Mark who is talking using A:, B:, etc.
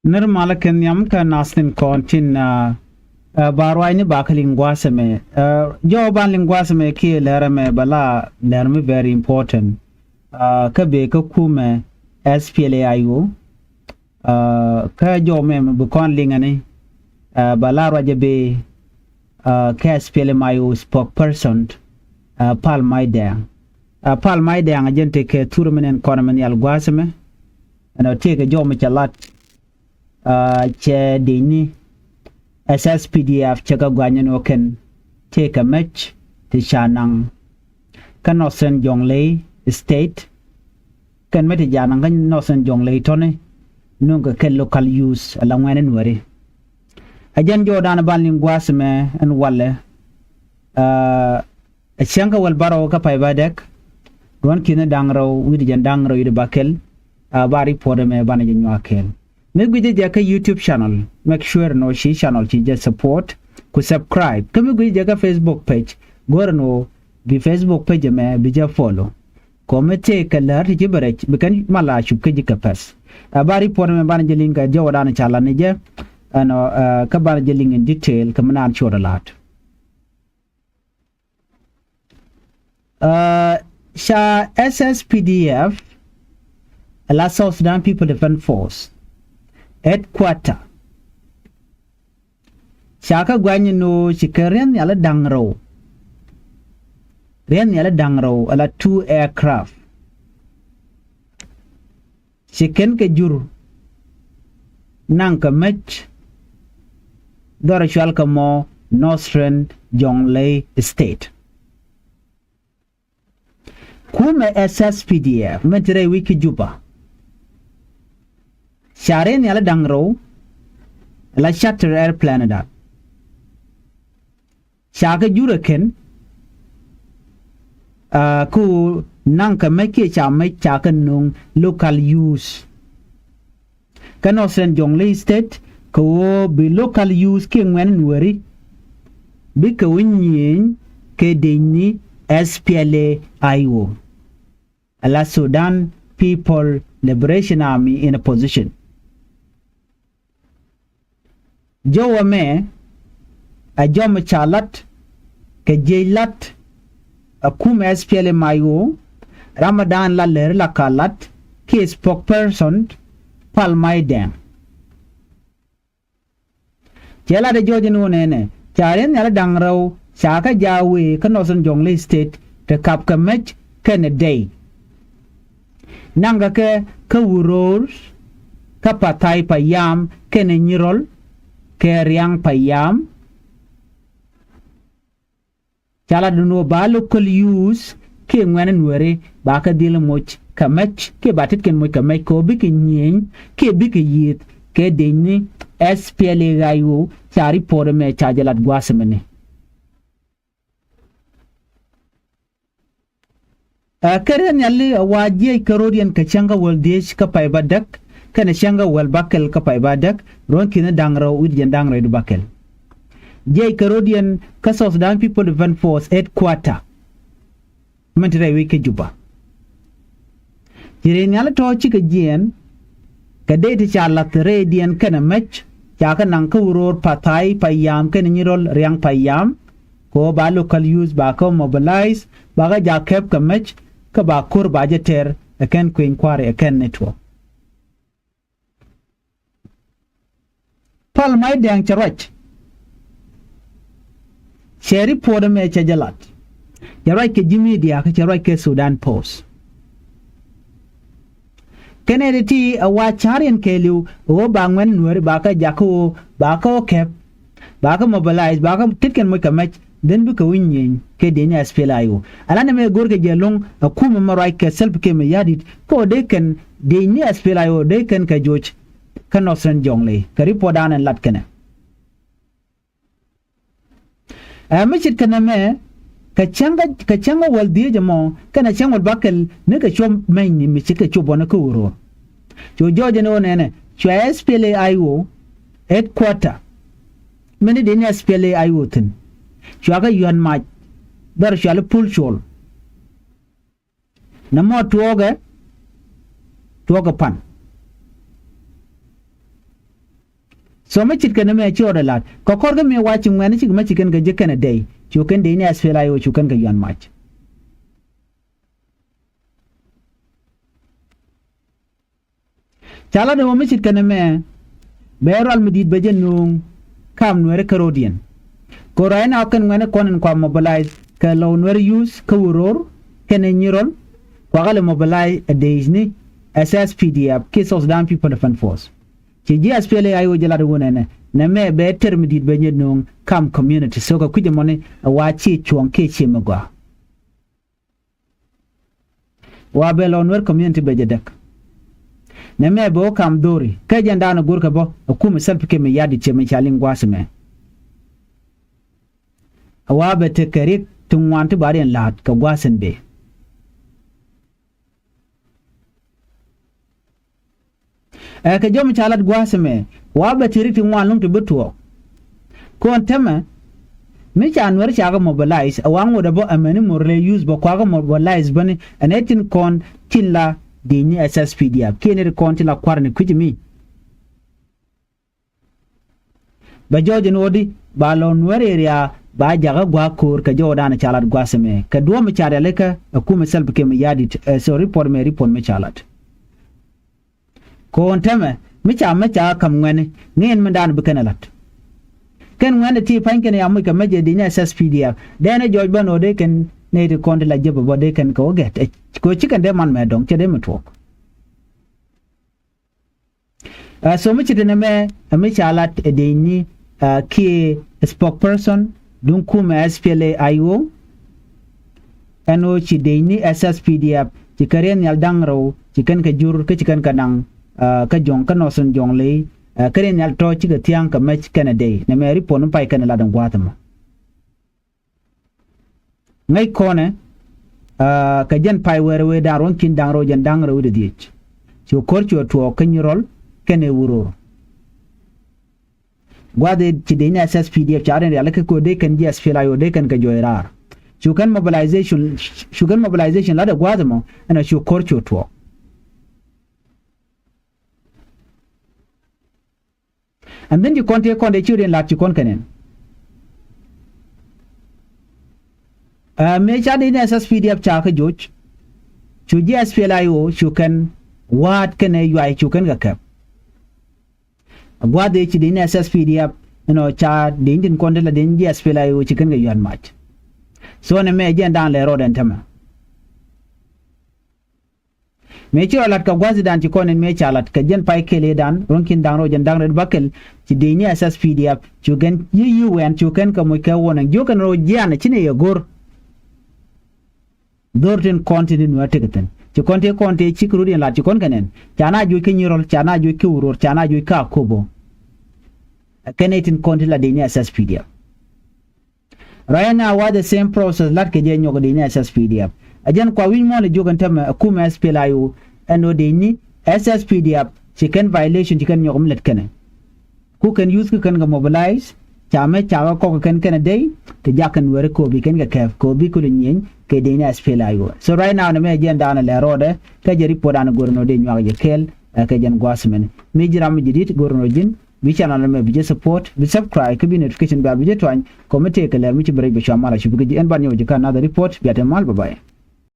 A: Nirmala kenyam ka nastin kontin barwai ni baka lingwaseme. Joban lingwaseme ki lerame bala lerme very important. Ka be ka kuumɛ SPLAIO. Ka jome bukon lingani. Bala raja be ka SPLAIO spokesperson. Pal maidang. Pal maidang agente ke turmenen konamen yalgwaseme. Ano teke jome chalat. Che dini SSPDF chaka gwanyan oken take a match to shanang kanosen jonglei state kan meti janang kan nosen jonglei tone nunga ken local use alangwen nwari ajan jodan ban lingwasme en walle shanka wal baro ka pay badek don kina dangro widi jan dangro yide bakel bari podeme banaje nyakel. Maybe the Jaka YouTube channel. Make sure no she channel she just support. Ku subscribe. Come go Jaka Facebook page. Go no the Facebook page me bija follow. Come take a learn to gibberish because mala should kajika pass. A bari por me banjaling a Jordan challenge and kabanjaling in detail come on short a lot. Sha SSPDF a South Sudan People Defense Force. Headquarter. Shaka gwanyi no shikarian yala dangro. Rian yala dangro ala 2 aircraft. Shiken ke juru. Nang ka mech. Dora shual ka mo Northern Jonglei State. Kuumɛ SSPDF metre wiki juba. Share ni ala dangro la charter airplane da shaka juraken ku nanka meke cha me chaka nung local use kanosen jonglei state ko be local use ke ngwen nwari bi ka winyin ke deni SPLAIO ala Sudan People Liberation Army in a position. Jowa me a jom chalat ke jailat a kuumɛ SPLAIO Ramadan la ler la kalat ke spokesperson pal maidang jela de jojen wonene charen yala dangraw shaka jawe kanoson jonglei state te kap ka mech ken day nanga ke ka wuror ka patay payam ken nyirol Keriang payam chala duno ba local use ke ngwen nwere ba ka dil moch kamech ke batit ken moch kamech ko bi ke nyen ke bi ke yit ke deni SPLAIO chari por me chajalat gwasmene karen yalli waje karodian ka changa waldesh ka paybadak kana shanga wal bakel ka pay badak ron kina dangro wid jan dangro du bakel jey karodian ka South Sudan People Defense Force headquarter mentre wike juba jire nyala to ci ka jien ka deeti chala redian kana mech ka nan ka wuror patay payam kana nyirol riang payam ko ba local use ba ko mobilize ba ga jakep ka mech ka ba kur ba jeter ken ko inquiry ken network pal maidang charach sheri poda me chajalat jarai ke jimi dia ka charai ke Sudan Post kenediti awa charian kelu o bangwen nuer baka jako baka kep baka mobilize baka titken mo kamach den bu ka winyin ke deni SPLAIO alana me gorge jelong akuma marai ke self ke me yadit ko deken deni SPLAIO deken ka joch kanosen jonglei kari podan en latkene amechit kana me kachanga wal die jamo kana changol bakel ne ka chom maini mi chike chobona ko wuro jo joje no nene chwa SPLAIO headquarter mene deni SPLAIO tin chwa ga yuan ma dar chwa le pulchol na mo tuoga pan so me chit kan me chi odalat ko korga me wachi ngani chi me chicken ga jekan day chuken de ni asfela yo chuken ga yan mach chala de me chit kan me beral medit bejen nung kam Nuer Carodian ko raina kan ngane konen kwa mobilize ka law Nuer use ka wuror kene nyirol kwa gale mobilize a days ni SSPDF Kisos Dan People Defense Force ci GSPLA ayo jala do wonene na me be termidit be nyednong kam community so ko kuje mone wa ci chuon ke ci magwa wa be law Nuer community be jedek na me bo kam dori ka janda na gurka bo kuumɛ self-ke me yadi che me chalin gwasme wa be te kerik tungwanti bari lat ka gwasen be ka jom chalat gwasme wa be te rik tungwan to betuo ko teme mi cha Nuer cha ga mobilize awango da bo ameni morle use bo kwa ga mobilize bani anetin kon tilla dini SSPDF kene konti la kwarni kujimi ba joje nodi ba lo Nuer area ba jaga gwa kor ka jodana chalat gwasme ka duo mi chare leka kuumɛ self-ke me yadit so report me chalat ko nteme mi cha kam ngene ngin mandan bikenalat ken ngene ti pankene ya muka meje dini SSPDF dene joj bano de ken ne de konti la jebo bo de ken ko get ko chicken de man me dong che de metwok so mi chitene me mi chalat de ni ki spokesperson dun kuumɛ SPLA ayo eno chi de ni SSPDF chi karen yal dangro chicken ka jur ke chicken ka nang ka jong ka noson jonglei karen yal to chi ga tiang ka mech Kennedy ne me ripon pai kan la dan gwatama ngai kone ka jan pai were da ron kin dangro jan dangro de dich cho korcho to kanyirol kene wuro gwade ci de ni SSPDF charen ya laka ko de kan GSPLA yo de kan ka joirar shukan mobilization la da gwadamo ana shu korcho to and then you konte children la ci kon kanen me cha de ni SSPDF cha ka joj chu GSPLA yo shukan wat kene yuai shukan ga kap gwade ci de ni SSPDF cha de indin konde la de GSPLA yo chicken ga yuan match so ne me jen dan le roden tama me ci alat ka gwazi dan ci konen me ci alat ka jen pay kele dan ronkin dan rojen dan red bakel ci de ni SSPDF ci gen wen ci ken ka mo ka wonan jokan ro jiana ci ne ya gor dorten konti ni wateketen ci konte ci krudin la ci kon kanen chana ju ke nyirol chana ju ke uror chana ju ka kobo kenetin konti la de ni SSPDF right now what the same process lat ke je nyogo de ni SSPDF ajan kwa win mo le jogan tam kuumɛ SPLA yo eno de ni SSPDF chicken violation chicken nyogom let kene ku kan use ku kan ga mobilize chame chawa ko kan day te jakan were ko bi kan ga kef ko bi ku nyen ke de ni SPLA yo so right now na me jen dana le rode ka je report an gorno de nywa je kel ka jen gwasmen mi jiram jidit gorno jin mi channel me bi support bi subscribe ka bi notification ba bi je twan comment ke le mi ci bere bi shamala shi bi en ban yo je kan na report bi atemal bye bye